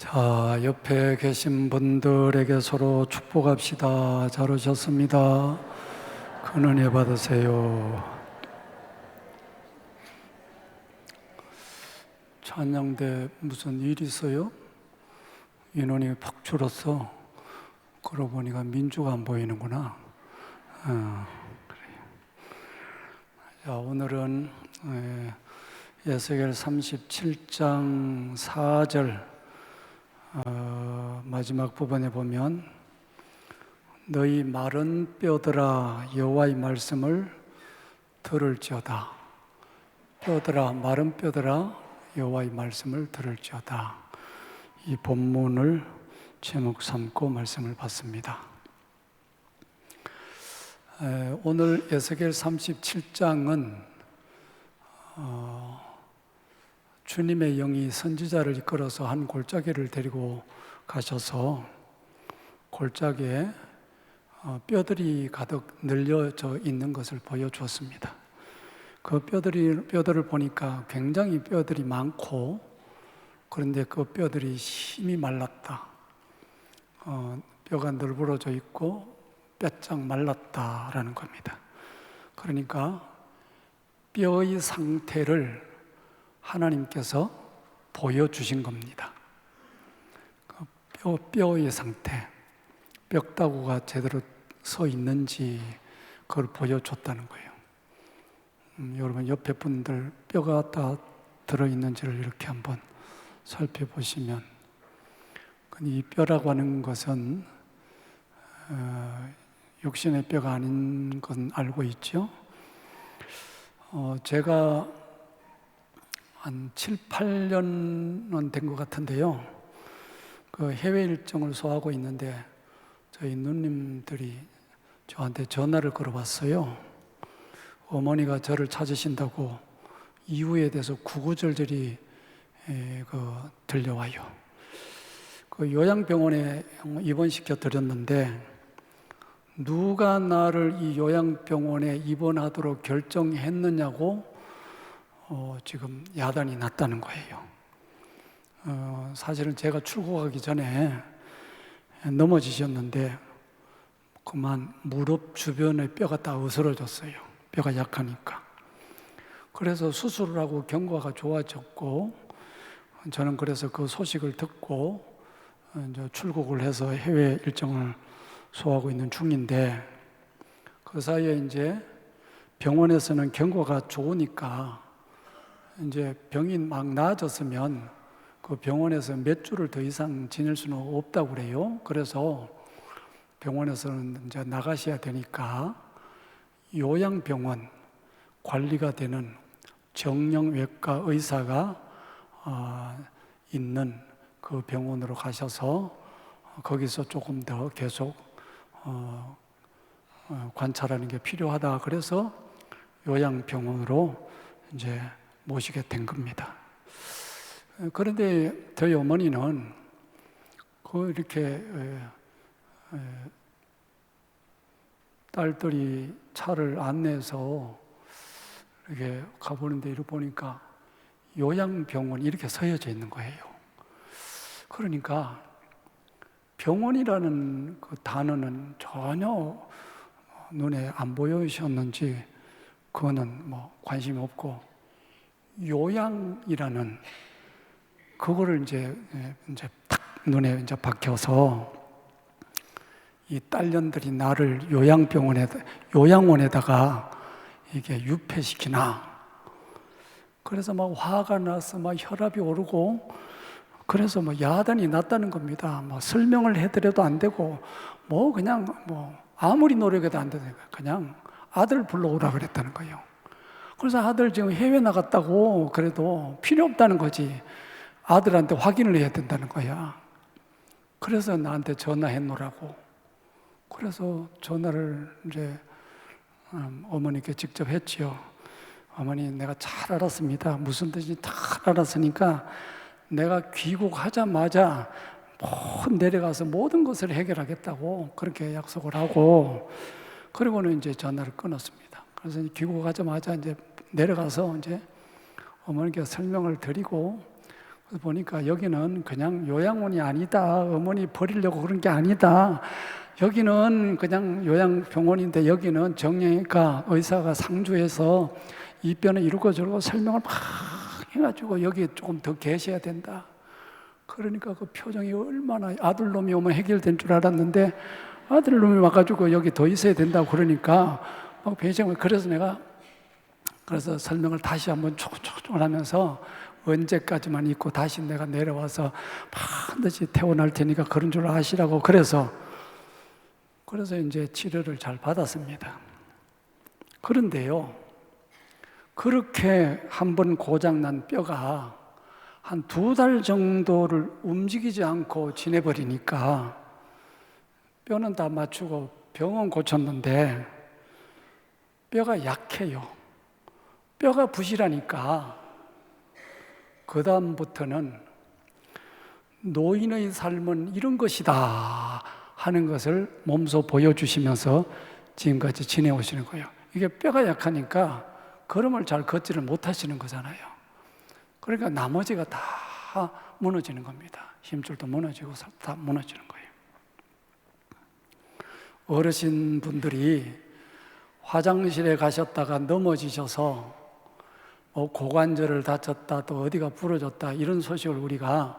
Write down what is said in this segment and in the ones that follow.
자, 옆에 계신 분들에게 서로 축복합시다. 잘 오셨습니다. 큰 은혜 받으세요. 찬양대 무슨 일 있어요? 인원이 팍 줄었어. 그러고 보니까 민주가 안 보이는구나. 그래요. 자, 오늘은 에스겔 37장 4절 마지막 부분에 보면 너희 마른 뼈들아 여호와의 말씀을 들을지어다. 뼈들아, 마른 뼈들아 여호와의 말씀을 들을지어다. 이 본문을 제목 삼고 말씀을 받습니다. 오늘 에스겔 37장은 주님의 영이 선지자를 이끌어서 한 골짜기를 데리고 가셔서 골짜기에 뼈들이 가득 늘려져 있는 것을 보여주었습니다. 그 뼈들을 보니까 굉장히 뼈들이 많고, 그런데 그 뼈들이 힘이 말랐다. 뼈가 늘부러져 있고 뼈짝 말랐다라는 겁니다. 그러니까 뼈의 상태를 하나님께서 보여주신 겁니다. 뼈의 상태, 뼈다구가 제대로 서 있는지 그걸 보여줬다는 거예요. 여러분 옆에 분들 뼈가 다 들어있는지를 이렇게 한번 살펴보시면, 이 뼈라고 하는 것은 육신의 뼈가 아닌 건 알고 있죠. 제가 한 7, 8년은 된 것 같은데요. 그 해외 일정을 소화하고 있는데 저희 누님들이 저한테 전화를 걸어봤어요. 어머니가 저를 찾으신다고 이유에 대해서 구구절절히 들려와요. 그 요양병원에 입원시켜 드렸는데 누가 나를 이 요양병원에 입원하도록 결정했느냐고 지금 야단이 났다는 거예요. 사실은 제가 출국하기 전에 넘어지셨는데 그만 무릎 주변의 뼈가 다 으스러졌어요. 뼈가 약하니까. 그래서 수술을 하고 경과가 좋아졌고, 저는 그래서 그 소식을 듣고 이제 출국을 해서 해외 일정을 소화하고 있는 중인데, 그 사이에 이제 병원에서는 경과가 좋으니까 이제 병이 막 나아졌으면 그 병원에서 몇 주를 더 이상 지낼 수는 없다고 그래요. 그래서 병원에서는 이제 나가셔야 되니까 요양병원 관리가 되는 정형외과 의사가 있는 그 병원으로 가셔서 거기서 조금 더 계속 관찰하는 게 필요하다. 그래서 요양병원으로 이제 모시게 된 겁니다. 그런데 저희 어머니는 이렇게 딸들이 차를 안내해서 이렇게 가보는데 이렇게 보니까 요양병원 이렇게 서여져 있는 거예요. 그러니까 병원이라는 그 단어는 전혀 눈에 안 보이셨는지 그거는 뭐 관심이 없고, 요양이라는 그거를 이제 딱 눈에 이제 박혀서 이 딸년들이 나를 요양원에다가 이게 유폐시키나. 그래서 막 화가 나서 막 혈압이 오르고, 그래서 뭐 야단이 났다는 겁니다. 뭐 설명을 해드려도 안 되고, 그냥 아무리 노력해도 안 되니까 그냥 아들 불러오라 그랬다는 거예요. 그래서 아들 지금 해외 나갔다고 그래도 필요 없다는 거지. 아들한테 확인을 해야 된다는 거야. 그래서 나한테 전화해 놓으라고. 그래서 전화를 이제 어머니께 직접 했지요. 어머니, 내가 잘 알았습니다. 무슨 뜻인지 다 알았으니까 내가 귀국하자마자 내려가서 모든 것을 해결하겠다고 그렇게 약속을 하고, 그리고는 이제 전화를 끊었습니다. 그래서 귀국하자마자 이제 내려가서 이제 어머니께 설명을 드리고, 그래서 보니까 여기는 그냥 요양원이 아니다. 어머니 버리려고 그런 게 아니다. 여기는 그냥 요양병원인데 여기는 정형외과 의사가 상주해서 이 뼈는 이러고 저러고 설명을 막 해가지고 여기 조금 더 계셔야 된다. 그러니까 그 표정이 얼마나 아들놈이 오면 해결된 줄 알았는데 아들놈이 와가지고 여기 더 있어야 된다고 그러니까 막 배정을 그래서 내가 그래서 설명을 다시 한번 초청을 하면서 언제까지만 있고 다시 내가 내려와서 반드시 태어날 테니까 그런 줄 아시라고 그래서 이제 치료를 잘 받았습니다. 그런데요, 그렇게 한번 고장난 뼈가 한 2달 정도를 움직이지 않고 지내버리니까 뼈는 다 맞추고 병원 고쳤는데 뼈가 약해요. 뼈가 부실하니까 그 다음부터는 노인의 삶은 이런 것이다 하는 것을 몸소 보여주시면서 지금까지 지내오시는 거예요. 이게 뼈가 약하니까 걸음을 잘 걷지를 못하시는 거잖아요. 그러니까 나머지가 다 무너지는 겁니다. 힘줄도 무너지고 다 무너지는 거예요. 어르신분들이 화장실에 가셨다가 넘어지셔서 고관절을 다쳤다 또 어디가 부러졌다 이런 소식을 우리가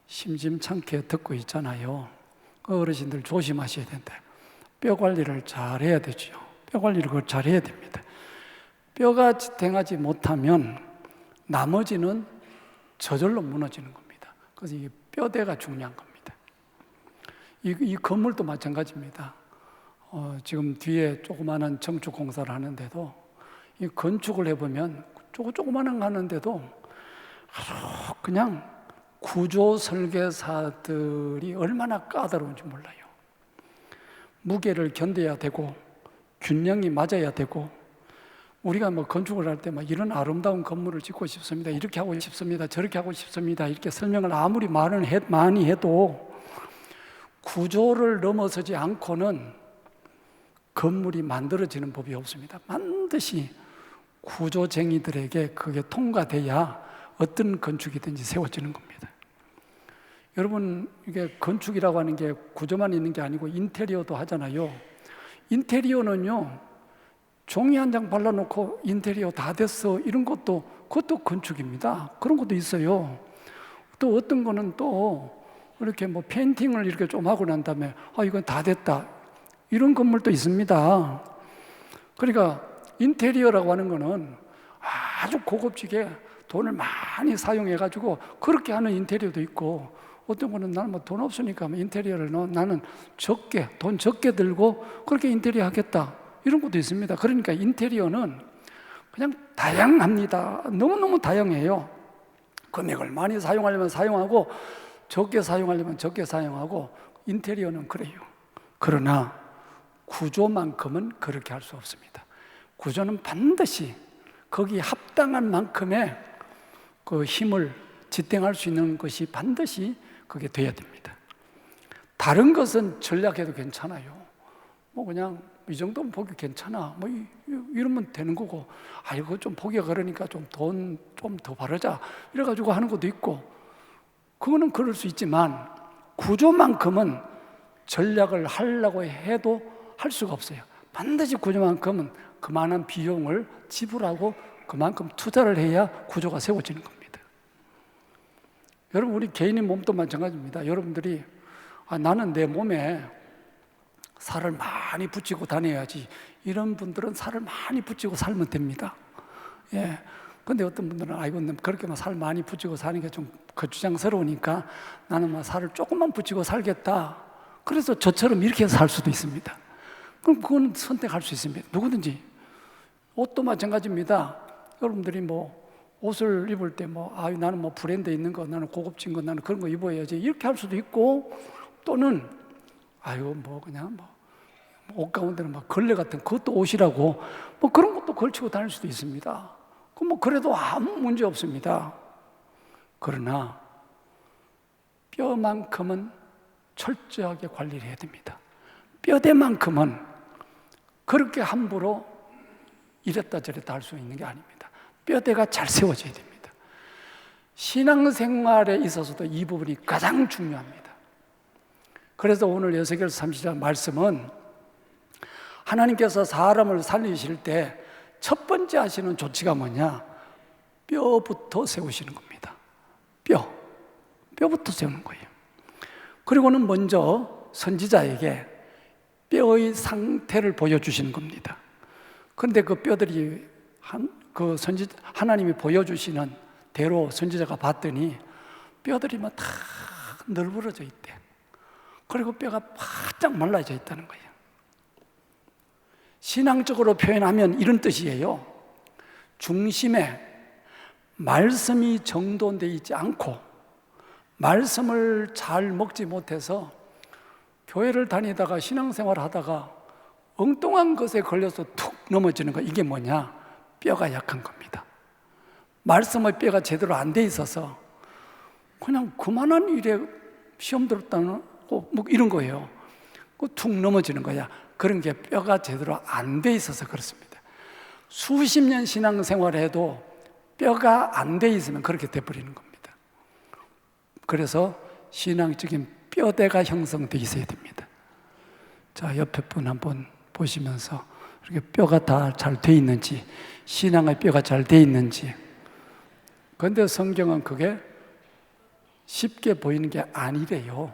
심심찮게 듣고 있잖아요. 그 어르신들 조심하셔야 된다. 뼈 관리를 잘 해야 되죠. 뼈 관리를 잘 해야 됩니다. 뼈가 지탱하지 못하면 나머지는 저절로 무너지는 겁니다. 그래서 이 뼈대가 중요한 겁니다. 이 건물도 마찬가지입니다. 지금 뒤에 조그마한 정축 공사를 하는데도 이 건축을 해보면 조그마한 거 하는데도 그냥 구조 설계사들이 얼마나 까다로운지 몰라요. 무게를 견뎌야 되고 균형이 맞아야 되고 우리가 뭐 건축을 할 때 막 이런 아름다운 건물을 짓고 싶습니다. 이렇게 하고 싶습니다. 저렇게 하고 싶습니다. 이렇게 설명을 아무리 많이 해도 구조를 넘어서지 않고는 건물이 만들어지는 법이 없습니다. 반드시 구조쟁이들에게 그게 통과돼야 어떤 건축이든지 세워지는 겁니다. 여러분, 이게 건축이라고 하는 게 구조만 있는 게 아니고 인테리어도 하잖아요. 인테리어는요, 종이 한 장 발라놓고 인테리어 다 됐어 이런 그것도 건축입니다. 그런 것도 있어요. 또 어떤 거는 또 이렇게 뭐 페인팅을 이렇게 좀 하고 난 다음에 이건 다 됐다 이런 건물도 있습니다. 그러니까 인테리어라고 하는 거는 아주 고급지게 돈을 많이 사용해가지고 그렇게 하는 인테리어도 있고 어떤 거는 나는 뭐 돈 없으니까 인테리어를 나는 돈 적게 들고 그렇게 인테리어 하겠다 이런 것도 있습니다. 그러니까 인테리어는 그냥 다양합니다. 너무너무 다양해요. 금액을 많이 사용하려면 사용하고 적게 사용하려면 적게 사용하고 인테리어는 그래요. 그러나 구조만큼은 그렇게 할 수 없습니다. 구조는 반드시 거기에 합당한 만큼의 그 힘을 지탱할 수 있는 것이 반드시 그게 돼야 됩니다. 다른 것은 전략해도 괜찮아요. 뭐 그냥 이 정도면 보기 괜찮아. 뭐 이러면 되는 거고. 이거 좀 보기가 그러니까 좀 돈 좀 더 바르자. 이래가지고 하는 것도 있고. 그거는 그럴 수 있지만 구조만큼은 전략을 하려고 해도 할 수가 없어요. 반드시 구조만큼은 그만한 비용을 지불하고 그만큼 투자를 해야 구조가 세워지는 겁니다. 여러분, 우리 개인의 몸도 마찬가지입니다. 여러분들이 나는 내 몸에 살을 많이 붙이고 다녀야지 이런 분들은 살을 많이 붙이고 살면 됩니다. 예. 근데 어떤 분들은 이거 그렇게만 살 많이 붙이고 사는 게 좀 거추장스러우니까 나는 막 살을 조금만 붙이고 살겠다. 그래서 저처럼 이렇게 살 수도 있습니다. 그럼 그건 선택할 수 있습니다. 누구든지. 옷도 마찬가지입니다. 여러분들이 뭐 옷을 입을 때 나는 뭐 브랜드 있는 거, 나는 고급진 거, 나는 그런 거 입어야지 이렇게 할 수도 있고 또는 그냥 옷 가운데는 막 걸레 같은 그것도 옷이라고 그런 것도 걸치고 다닐 수도 있습니다. 그래도 아무 문제 없습니다. 그러나 뼈만큼은 철저하게 관리를 해야 됩니다. 뼈대만큼은 그렇게 함부로 이랬다 저랬다 할 수 있는 게 아닙니다. 뼈대가 잘 세워져야 됩니다. 신앙생활에 있어서도 이 부분이 가장 중요합니다. 그래서 오늘 에스겔서 30장 말씀은 하나님께서 사람을 살리실 때 첫 번째 하시는 조치가 뭐냐? 뼈부터 세우시는 겁니다. 뼈부터 세우는 거예요. 그리고는 먼저 선지자에게 뼈의 상태를 보여주시는 겁니다. 그런데 그 뼈들이 하나님이 보여주시는 대로 선지자가 봤더니 뼈들이 막 다 널브러져 있대. 그리고 뼈가 바짝 말라져 있다는 거예요. 신앙적으로 표현하면 이런 뜻이에요. 중심에 말씀이 정돈되어 있지 않고 말씀을 잘 먹지 못해서 교회를 다니다가 신앙생활 하다가 엉뚱한 것에 걸려서 툭 넘어지는 거, 이게 뭐냐? 뼈가 약한 겁니다. 말씀의 뼈가 제대로 안 돼 있어서 그냥 그만한 일에 시험 들었다는 뭐 이런 거예요. 툭 넘어지는 거야. 그런 게 뼈가 제대로 안 돼 있어서 그렇습니다. 수십 년 신앙생활을 해도 뼈가 안 돼 있으면 그렇게 돼버리는 겁니다. 그래서 신앙적인 뼈대가 형성되어 있어야 됩니다. 자, 옆에 분 한번 보시면서 이렇게 뼈가 다 잘 돼 있는지, 신앙의 뼈가 잘 돼 있는지. 그런데 성경은 그게 쉽게 보이는 게 아니래요.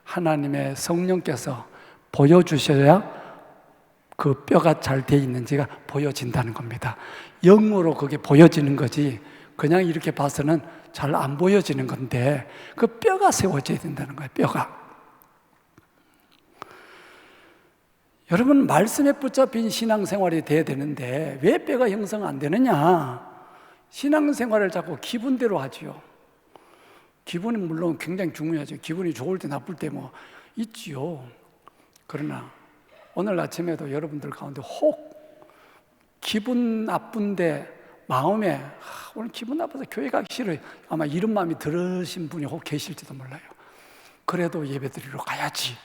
하나님의 성령께서 보여주셔야 그 뼈가 잘 돼 있는지가 보여진다는 겁니다. 영으로 그게 보여지는 거지 그냥 이렇게 봐서는 잘 안 보여지는 건데 그 뼈가 세워져야 된다는 거예요. 뼈가. 여러분, 말씀에 붙잡힌 신앙생활이 돼야 되는데 왜 뼈가 형성 안 되느냐? 신앙생활을 자꾸 기분대로 하지요. 기분은 물론 굉장히 중요하죠. 기분이 좋을 때 나쁠 때 뭐 있지요. 그러나 오늘 아침에도 여러분들 가운데 혹 기분 나쁜데 마음에 오늘 기분 나빠서 교회 가기 싫어요. 아마 이런 마음이 들으신 분이 혹 계실지도 몰라요. 그래도 예배 드리러 가야지.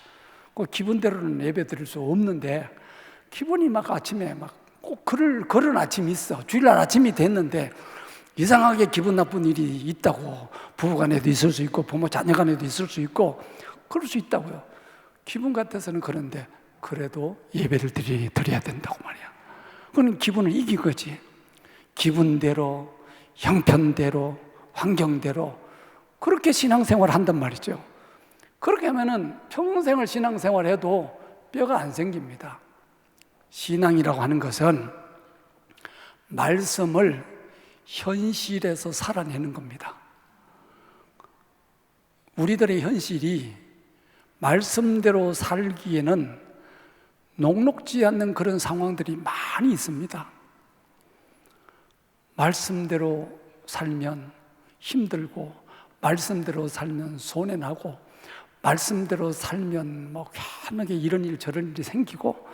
그 기분대로는 예배 드릴 수 없는데 기분이 막 아침에 막 꼭 그런 아침이 있어. 주일날 아침이 됐는데 이상하게 기분 나쁜 일이 있다고. 부부간에도 있을 수 있고 부모 자녀간에도 있을 수 있고 그럴 수 있다고요. 기분 같아서는 그런데 그래도 예배를 드려야 된다고 말이야. 그건 기분을 이긴 거지. 기분대로, 형편대로, 환경대로 그렇게 신앙생활을 한단 말이죠. 그렇게 하면은 평생을 신앙생활 해도 뼈가 안 생깁니다. 신앙이라고 하는 것은 말씀을 현실에서 살아내는 겁니다. 우리들의 현실이 말씀대로 살기에는 녹록지 않는 그런 상황들이 많이 있습니다. 말씀대로 살면 힘들고, 말씀대로 살면 손해나고, 말씀대로 살면 뭐 희한하게 이런 일 저런 일이 생기고,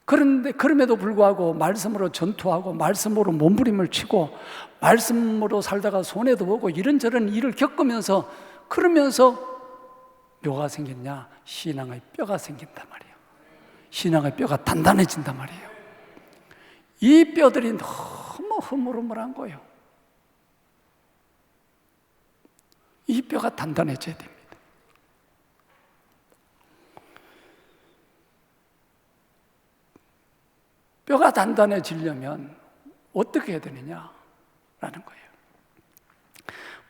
그런데 그럼에도 불구하고 말씀으로 전투하고 말씀으로 몸부림을 치고 말씀으로 살다가 손해도 보고 이런저런 일을 겪으면서 그러면서 뭐가 생겼냐? 신앙의 뼈가 생긴단 말이에요. 신앙의 뼈가 단단해진단 말이에요. 이 뼈들이 너무 흐물흐물한 거예요. 이 뼈가 단단해져야 됩니다. 뼈가 단단해지려면 어떻게 해야 되느냐라는 거예요.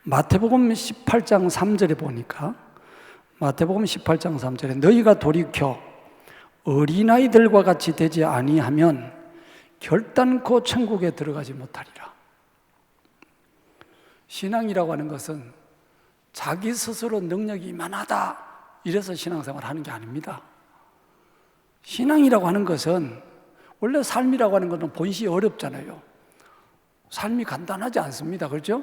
마태복음 18장 3절에 보니까 마태복음 18장 3절에 너희가 돌이켜 어린아이들과 같이 되지 아니하면 결단코 천국에 들어가지 못하리라. 신앙이라고 하는 것은 자기 스스로 능력이 이만하다 이래서 신앙생활을 하는 게 아닙니다. 신앙이라고 하는 것은 원래 삶이라고 하는 것은 본시 어렵잖아요. 삶이 간단하지 않습니다. 그렇죠?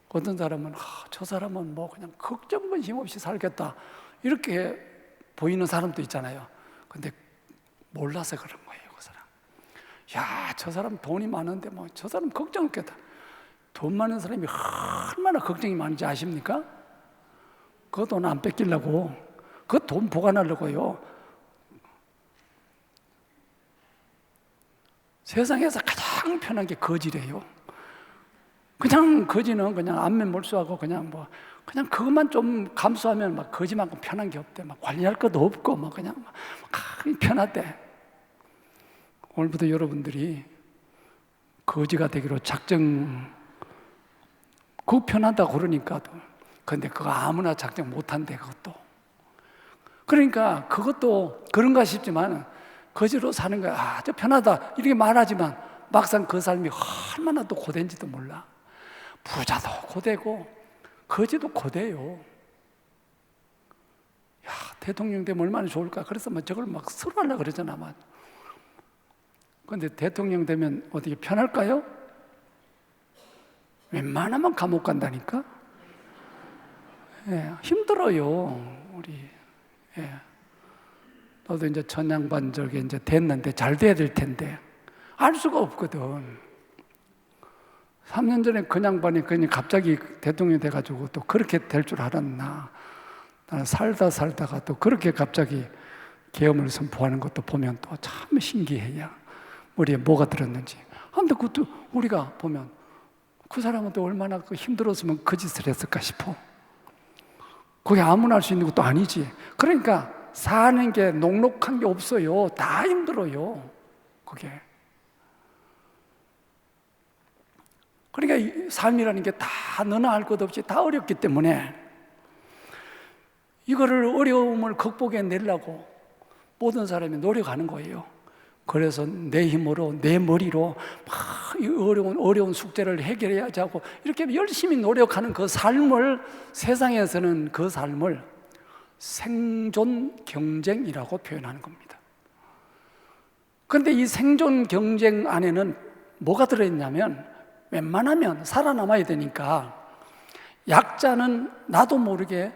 어떤 사람은 저 사람은 뭐 그냥 걱정 근심 없이 살겠다 이렇게 보이는 사람도 있잖아요. 근데 몰라서 그런 거예요. 그 사람. 야, 저 사람 돈이 많은데 뭐 저 사람 걱정 없겠다. 돈 많은 사람이 얼마나 걱정이 많은지 아십니까? 그 돈 안 뺏기려고, 그 돈 보관하려고요. 세상에서 가장 편한 게 거지래요. 그냥 거지는 그냥 안면 몰수하고 그냥 그것만 좀 감수하면 막 거지만큼 편한 게 없대. 막 관리할 것도 없고 막 그냥 막 편하대. 오늘부터 여러분들이 거지가 되기로 작정, 그거 편하다고 그러니까도. 근데 그거 아무나 작정 못한대, 그것도. 그러니까 그것도 그런가 싶지만 거지로 사는 거야. 아주 편하다 이렇게 말하지만 막상 그 삶이 얼마나 또 고된지도 몰라. 부자도 고되고 거지도 고돼요. 야, 대통령 되면 얼마나 좋을까. 그래서 막 저걸 막 서로 하려고 그러잖아. 막. 근데 대통령 되면 어떻게 편할까요? 웬만하면 감옥 간다니까? 예, 힘들어요, 우리. 예. 너도 이제 전양반 저게 이제 됐는데 잘 돼야 될 텐데 알 수가 없거든. 3년 전에 그 양반이 그냥 갑자기 대통령이 돼가지고 또 그렇게 될 줄 알았나. 나는 살다가 또 그렇게 갑자기 계엄을 선포하는 것도 보면 또 참 신기해요. 머리에 뭐가 들었는지. 근데 그것도 우리가 보면 그 사람은 또 얼마나 힘들었으면 그 짓을 했을까 싶어. 그게 아무나 할 수 있는 것도 아니지. 그러니까 사는 게 녹록한 게 없어요. 다 힘들어요. 그게. 그러니까 이 삶이라는 게 다 너나 할 것 없이 다 어렵기 때문에 이거를 어려움을 극복해 내려고 모든 사람이 노력하는 거예요. 그래서 내 힘으로 내 머리로 막 이 어려운 숙제를 해결해야지 하고 이렇게 열심히 노력하는 그 삶을 세상에서는 그 삶을 생존 경쟁이라고 표현하는 겁니다. 그런데 이 생존 경쟁 안에는 뭐가 들어있냐면 웬만하면 살아남아야 되니까 약자는 나도 모르게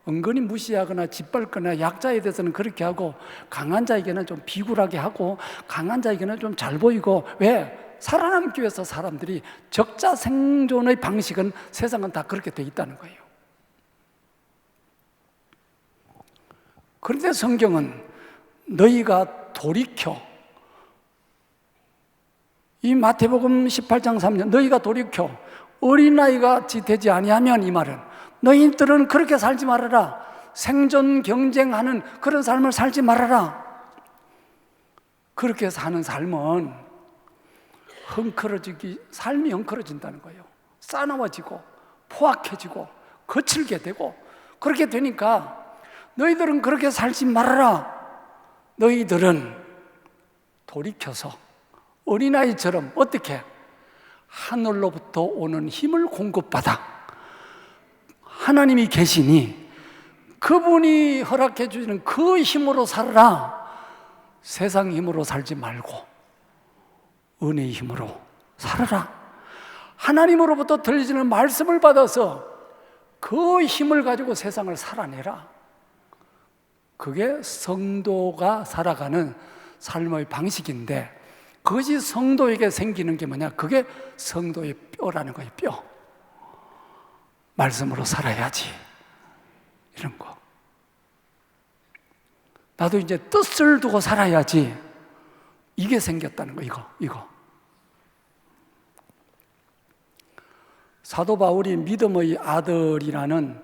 은근히 무시하거나 짓밟거나 약자에 대해서는 그렇게 하고 강한 자에게는 좀 비굴하게 하고 강한 자에게는 좀 잘 보이고 왜? 살아남기 위해서 사람들이 적자 생존의 방식은 세상은 다 그렇게 돼 있다는 거예요. 그런데 성경은 너희가 돌이켜 이 마태복음 18장 3절 너희가 돌이켜 어린아이가 같이 되지 아니하면 이 말은 너희들은 그렇게 살지 말아라. 생존 경쟁하는 그런 삶을 살지 말아라. 그렇게 사는 삶은 삶이 헝클어진다는 거예요. 싸나워지고 포악해지고 거칠게 되고 그렇게 되니까 너희들은 그렇게 살지 말아라. 너희들은 돌이켜서 어린아이처럼 어떻게 하늘로부터 오는 힘을 공급받아 하나님이 계시니 그분이 허락해 주시는 그 힘으로 살아라. 세상 힘으로 살지 말고 은혜의 힘으로 살아라. 하나님으로부터 들려지는 말씀을 받아서 그 힘을 가지고 세상을 살아내라. 그게 성도가 살아가는 삶의 방식인데 그것이 성도에게 생기는 게 뭐냐? 그게 성도의 뼈라는 거예요. 뼈. 말씀으로 살아야지. 이런 거. 나도 이제 뜻을 두고 살아야지. 이게 생겼다는 거. 이거. 사도 바울이 믿음의 아들이라는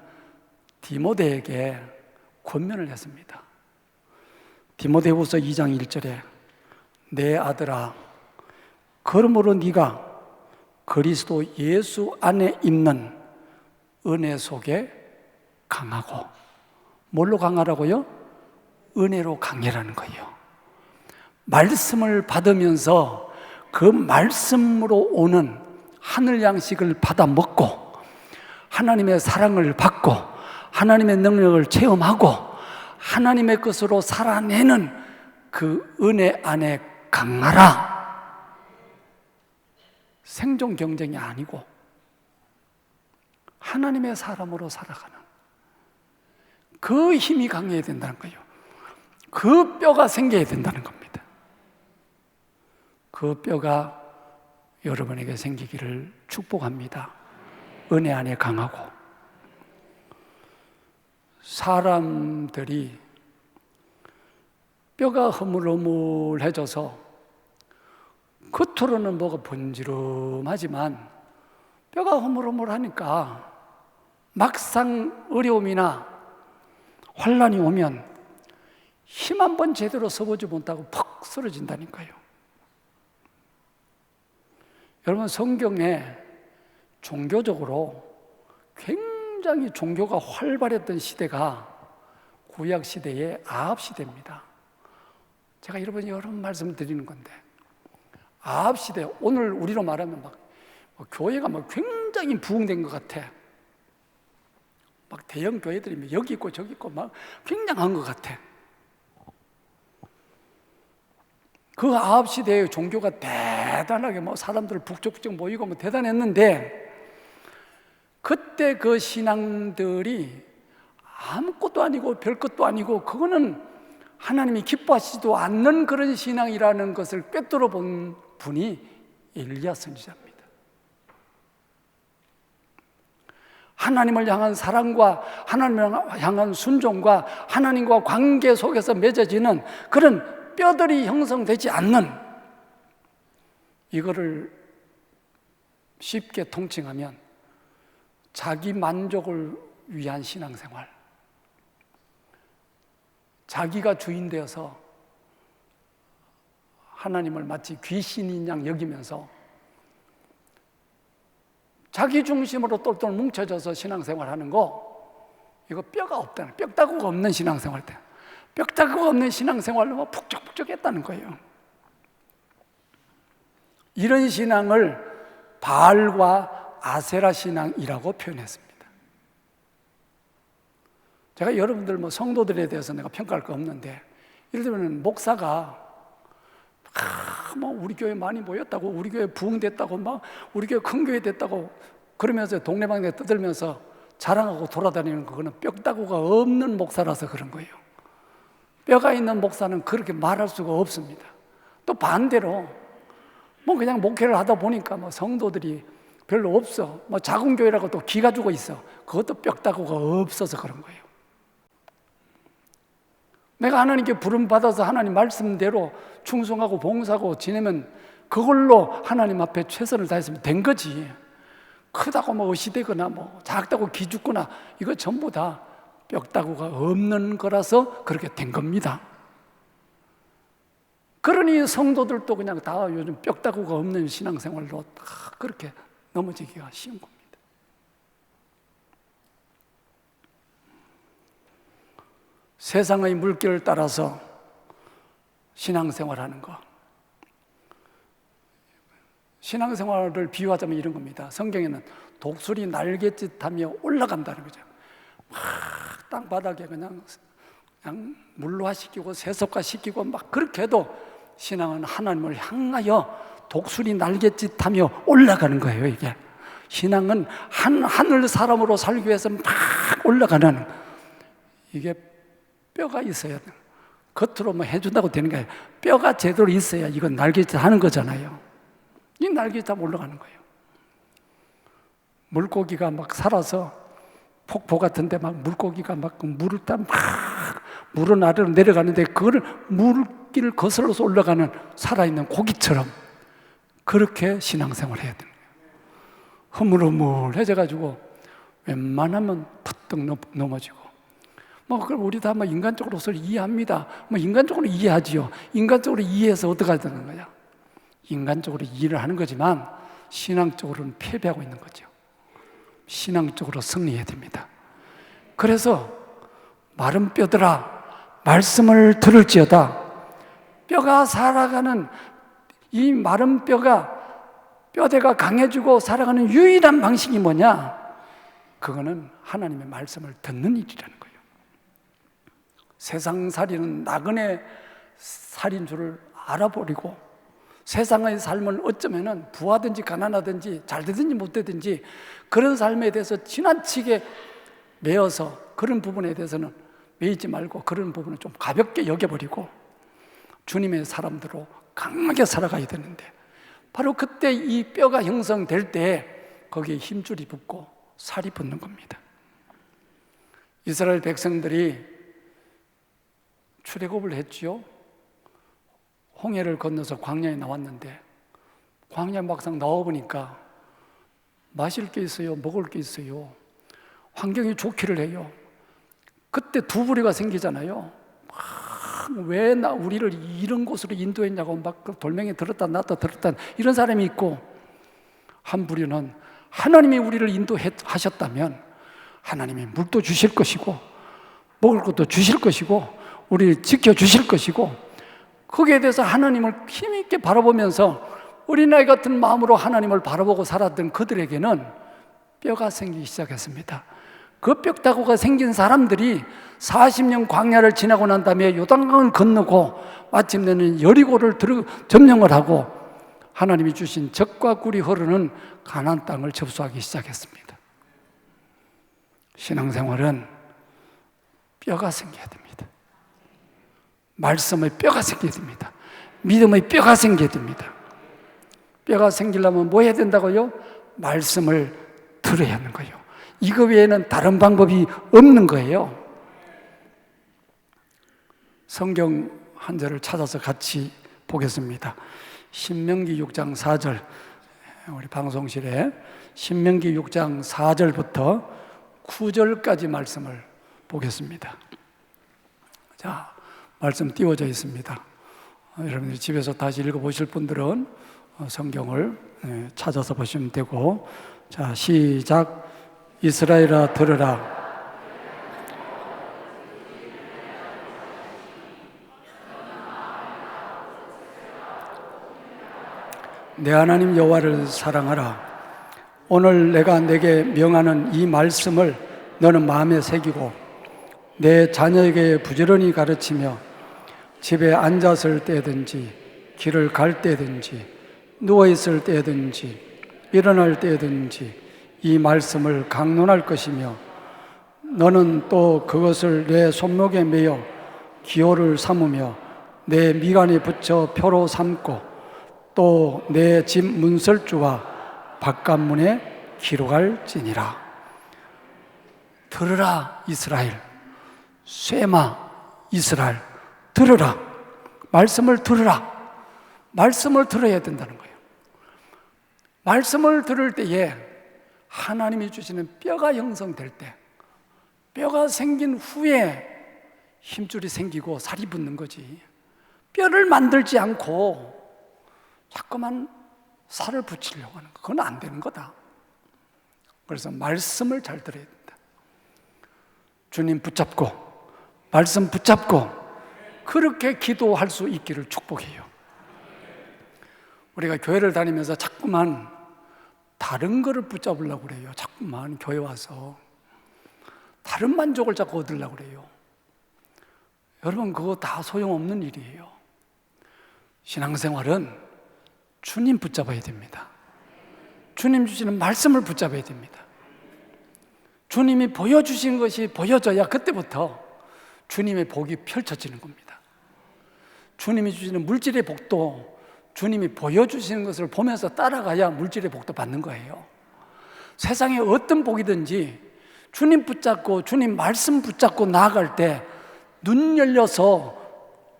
디모데에게 권면을 했습니다. 디모데후서 2장 1절에 내 아들아 그러므로 네가 그리스도 예수 안에 있는 은혜 속에 강하고 뭘로 강하라고요? 은혜로 강해라는 거예요. 말씀을 받으면서 그 말씀으로 오는 하늘 양식을 받아 먹고 하나님의 사랑을 받고 하나님의 능력을 체험하고 하나님의 것으로 살아내는 그 은혜 안에 강하라. 생존 경쟁이 아니고 하나님의 사람으로 살아가는 그 힘이 강해야 된다는 거예요. 그 뼈가 생겨야 된다는 겁니다. 그 뼈가 여러분에게 생기기를 축복합니다. 은혜 안에 강하고 사람들이 뼈가 허물허물해져서 겉으로는 뭐가 번지름하지만 뼈가 허물허물하니까 막상 어려움이나 환난이 오면 힘 한 번 제대로 써보지 못하고 퍽 쓰러진다니까요. 여러분, 성경에 종교적으로 굉장히 종교가 활발했던 시대가 구약 시대의 아합 시대입니다. 제가 여러 번 말씀드리는 건데, 아합 시대, 오늘 우리로 말하면 교회가 굉장히 부흥된 것 같아. 대형 교회들이 여기 있고 저기 있고 굉장한 것 같아. 그 아합 시대의 종교가 대단하게 사람들 북적북적 모이고 대단했는데, 그때 그 신앙들이 아무것도 아니고 별것도 아니고 그거는 하나님이 기뻐하시지도 않는 그런 신앙이라는 것을 꿰뚫어 본 분이 엘리야 선지자입니다. 하나님을 향한 사랑과 하나님을 향한 순종과 하나님과 관계 속에서 맺어지는 그런 뼈들이 형성되지 않는, 이거를 쉽게 통칭하면 자기 만족을 위한 신앙생활, 자기가 주인 되어서 하나님을 마치 귀신인 양 여기면서 자기 중심으로 똘똘 뭉쳐져서 신앙생활하는 거, 이거 뼈가 없다는, 뼈다구가 없는 신앙생활 때, 뼈다구가 없는 신앙생활로 푹적푹적했다는 거예요. 이런 신앙을 바알과 아세라 신앙이라고 표현했습니다. 제가 여러분들 성도들에 대해서 내가 평가할 거 없는데, 예를 들면 목사가 우리 교회 많이 모였다고, 우리 교회 부흥됐다고, 우리 교회 큰 교회 됐다고 그러면서 동네방네 떠들면서 자랑하고 돌아다니는 그거는 뼈다구가 없는 목사라서 그런 거예요. 뼈가 있는 목사는 그렇게 말할 수가 없습니다. 또 반대로 그냥 목회를 하다 보니까 성도들이 별로 없어, 작은 교회라고 또 기가 죽어 있어. 그것도 뼈다구가 없어서 그런 거예요. 내가 하나님께 부름받아서 하나님 말씀대로 충성하고 봉사하고 지내면 그걸로 하나님 앞에 최선을 다했으면 된 거지. 크다고 의시되거나 작다고 기죽거나, 이거 전부 다 뼈다구가 없는 거라서 그렇게 된 겁니다. 그러니 성도들도 그냥 다 요즘 뼈다구가 없는 신앙생활로 다 그렇게 넘어지기가 쉬운 겁니다. 세상의 물결을 따라서 신앙생활하는 거, 신앙생활을 비유하자면 이런 겁니다. 성경에는 독수리 날갯짓하며 올라간다는 거죠. 땅바닥에 그냥 물로화시키고 세속화시키고 그렇게 해도 신앙은 하나님을 향하여 독수리 날갯짓하며 올라가는 거예요. 이게 신앙은 하늘 사람으로 살기 위해서 막 올라가는, 이게 뼈가 있어야 돼. 겉으로 해준다고 되는 게 아니라 뼈가 제대로 있어야 이건 날갯짓 하는 거잖아요. 이 날갯짓 올라가는 거예요. 물고기가 살아서 폭포 같은데 물고기가 물을 물은 아래로 내려가는데 그거를 물길을 거슬러서 올라가는 살아있는 고기처럼 그렇게 신앙생활을 해야 되는 거예요. 흐물흐물해져가지고 웬만하면 푸떡 넘어지고, 그럼 우리 다 인간적으로서 이해합니다. 인간적으로 이해하지요. 인간적으로 이해해서 어떻게 해야 되는 거야? 인간적으로 이해를 하는 거지만 신앙적으로는 패배하고 있는 거죠. 신앙적으로 승리해야 됩니다. 그래서 마른 뼈들아 말씀을 들을지어다. 뼈가 살아가는, 이 마른 뼈대가 강해지고 살아가는 유일한 방식이 뭐냐? 그거는 하나님의 말씀을 듣는 일이라는 거예요. 세상살이는 나그네 살인 줄을 알아버리고, 세상의 삶은 어쩌면은 부하든지 가난하든지 잘 되든지 못 되든지 그런 삶에 대해서 지나치게 매어서 그런 부분에 대해서는 매이지 말고 그런 부분은 좀 가볍게 여겨버리고 주님의 사람들로 강하게 살아가야 되는데, 바로 그때 이 뼈가 형성될 때 거기에 힘줄이 붙고 살이 붙는 겁니다. 이스라엘 백성들이 출애굽을 했지요. 홍해를 건너서 광야에 나왔는데 광야 막상 나와보니까 마실 게 있어요, 먹을 게 있어요. 환경이 좋기를 해요. 그때 두 부류가 생기잖아요. 왜 우리를 이런 곳으로 인도했냐고 막 돌멩이 들었다 놨다 들었다 이런 사람이 있고, 한 부류는 하나님이 우리를 인도하셨다면 하나님이 물도 주실 것이고 먹을 것도 주실 것이고 우리를 지켜주실 것이고, 거기에 대해서 하나님을 힘있게 바라보면서 어린아이 같은 마음으로 하나님을 바라보고 살았던 그들에게는 뼈가 생기기 시작했습니다. 그 뼈다구가 생긴 사람들이 40년 광야를 지나고 난 다음에 요단강을 건너고 마침내는 여리고를 점령을 하고 하나님이 주신 젖과 꿀이 흐르는 가나안 땅을 접수하기 시작했습니다. 신앙생활은 뼈가 생겨야 됩니다. 말씀의 뼈가 생겨야 됩니다. 믿음의 뼈가 생겨야 됩니다. 뼈가 생기려면 뭐 해야 된다고요? 말씀을 들어야 하는 거예요. 이거 외에는 다른 방법이 없는 거예요. 성경 한 절을 찾아서 같이 보겠습니다. 신명기 6장 4절, 우리 방송실에 신명기 6장 4절부터 9절까지 말씀을 보겠습니다. 자, 말씀 띄워져 있습니다. 여러분들이 집에서 다시 읽어보실 분들은 성경을 찾아서 보시면 되고, 자, 시작. 이스라엘아 들으라. 내 하나님 여호와를 사랑하라. 오늘 내가 내게 명하는 이 말씀을 너는 마음에 새기고 내 자녀에게 부지런히 가르치며 집에 앉았을 때든지 길을 갈 때든지 누워있을 때든지 일어날 때든지 이 말씀을 강론할 것이며 너는 또 그것을 내 손목에 매어 기호를 삼으며 내 미간에 붙여 표로 삼고 또 내 집 문설주와 바깥문에 기록할지니라. 들으라 이스라엘, 쇠마 이스라엘, 들으라. 말씀을 들으라. 말씀을 들어야 된다는 거예요. 말씀을 들을 때에 하나님이 주시는 뼈가 형성될 때, 뼈가 생긴 후에 힘줄이 생기고 살이 붙는 거지, 뼈를 만들지 않고 자꾸만 살을 붙이려고 하는 거, 그건 안 되는 거다. 그래서 말씀을 잘 들어야 된다. 주님 붙잡고 말씀 붙잡고 그렇게 기도할 수 있기를 축복해요. 우리가 교회를 다니면서 자꾸만 다른 거를 붙잡으려고 그래요. 자꾸만 교회 와서 다른 만족을 자꾸 얻으려고 그래요. 여러분, 그거 다 소용없는 일이에요. 신앙생활은 주님 붙잡아야 됩니다. 주님 주시는 말씀을 붙잡아야 됩니다. 주님이 보여주신 것이 보여져야 그때부터 주님의 복이 펼쳐지는 겁니다. 주님이 주시는 물질의 복도 주님이 보여주시는 것을 보면서 따라가야 물질의 복도 받는 거예요. 세상에 어떤 복이든지 주님 붙잡고 주님 말씀 붙잡고 나아갈 때 눈 열려서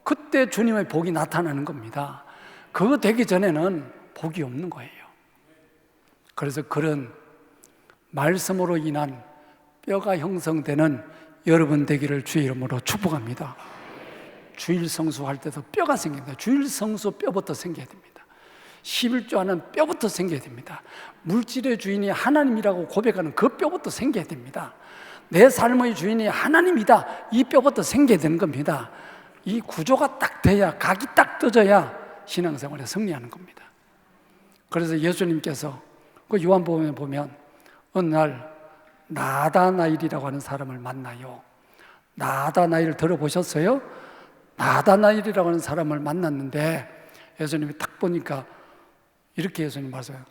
그때 주님의 복이 나타나는 겁니다. 그거 되기 전에는 복이 없는 거예요. 그래서 그런 말씀으로 인한 뼈가 형성되는 여러분 되기를 주의 이름으로 축복합니다. 주일 성수할 때도 뼈가 생깁니다. 주일 성수 뼈부터 생겨야 됩니다. 11조하는 뼈부터 생겨야 됩니다. 물질의 주인이 하나님이라고 고백하는 그 뼈부터 생겨야 됩니다. 내 삶의 주인이 하나님이다, 이 뼈부터 생겨야 되는 겁니다. 이 구조가 딱 돼야, 각이 딱 떠져야 신앙생활에 승리하는 겁니다. 그래서 예수님께서 그 요한복음에 보면 어느 날 나다나일이라고 하는 사람을 만나요. 나다나일 들어보셨어요? 나다나일이라고 하는 사람을 만났는데 예수님이 딱 보니까 이렇게 예수님 말씀해요.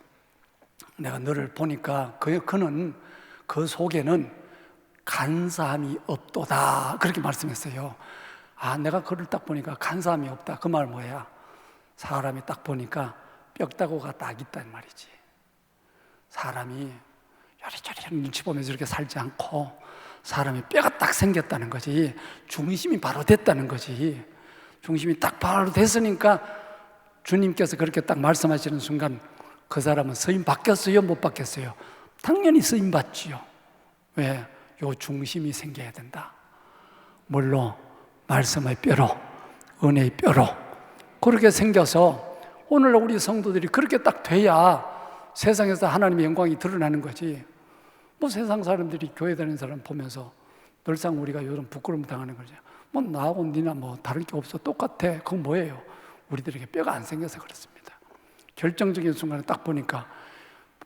내가 너를 보니까 그는 그 속에는 간사함이 없도다, 그렇게 말씀했어요. 아, 내가 그를 딱 보니까 간사함이 없다. 그 말 뭐야? 사람이 딱 보니까 뼈다구가 딱 있단 말이지. 사람이 요리조리 눈치 보면서 이렇게 살지 않고 사람이 뼈가 딱 생겼다는 거지. 중심이 바로 됐다는 거지. 중심이 딱 바로 됐으니까 주님께서 그렇게 딱 말씀하시는 순간 그 사람은 서임 바뀌었어요? 못 바뀌었어요? 당연히 쓰임받지요. 왜? 요 중심이 생겨야 된다. 뭘로? 말씀의 뼈로, 은혜의 뼈로. 그렇게 생겨서 오늘 우리 성도들이 그렇게 딱 돼야 세상에서 하나님의 영광이 드러나는 거지. 뭐 세상 사람들이 교회 다니는 사람 보면서 늘상 우리가 요즘 부끄러움 당하는 거죠. 뭐 나하고 니나 뭐 다를 게 없어, 똑같아. 그건 뭐예요? 우리들에게 뼈가 안 생겨서 그렇습니다. 결정적인 순간에 딱 보니까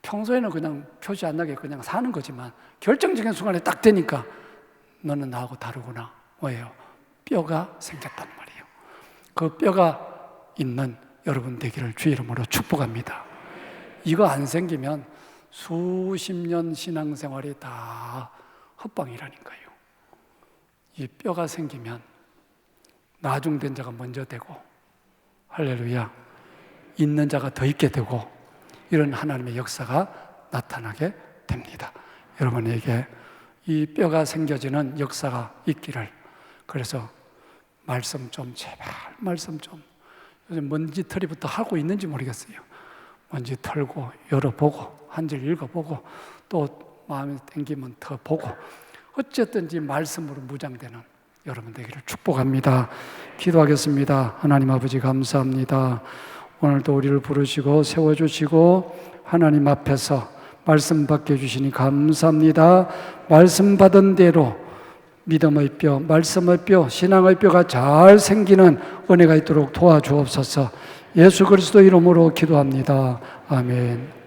평소에는 그냥 표시 안 나게 그냥 사는 거지만 결정적인 순간에 딱 되니까 너는 나하고 다르구나. 뭐예요? 뼈가 생겼단 말이에요. 그 뼈가 있는 여러분 되기를 주의 이름으로 축복합니다. 이거 안 생기면 수십 년 신앙생활이 다 헛방이라니까요. 이 뼈가 생기면 나중된 자가 먼저 되고, 할렐루야, 있는 자가 더 있게 되고, 이런 하나님의 역사가 나타나게 됩니다. 여러분에게 이 뼈가 생겨지는 역사가 있기를. 그래서 말씀 좀, 제발 말씀 좀. 요즘 먼지털이부터 하고 있는지 모르겠어요. 먼지 털고 열어보고 한 줄 읽어보고 또 마음에 땡기면 더 보고, 어쨌든지 말씀으로 무장되는 여러분 되기를 축복합니다. 기도하겠습니다. 하나님 아버지 감사합니다. 오늘도 우리를 부르시고 세워주시고 하나님 앞에서 말씀 받게 해주시니 감사합니다. 말씀 받은 대로 믿음의 뼈, 말씀의 뼈, 신앙의 뼈가 잘 생기는 은혜가 있도록 도와주옵소서. 예수 그리스도 이름으로 기도합니다. 아멘.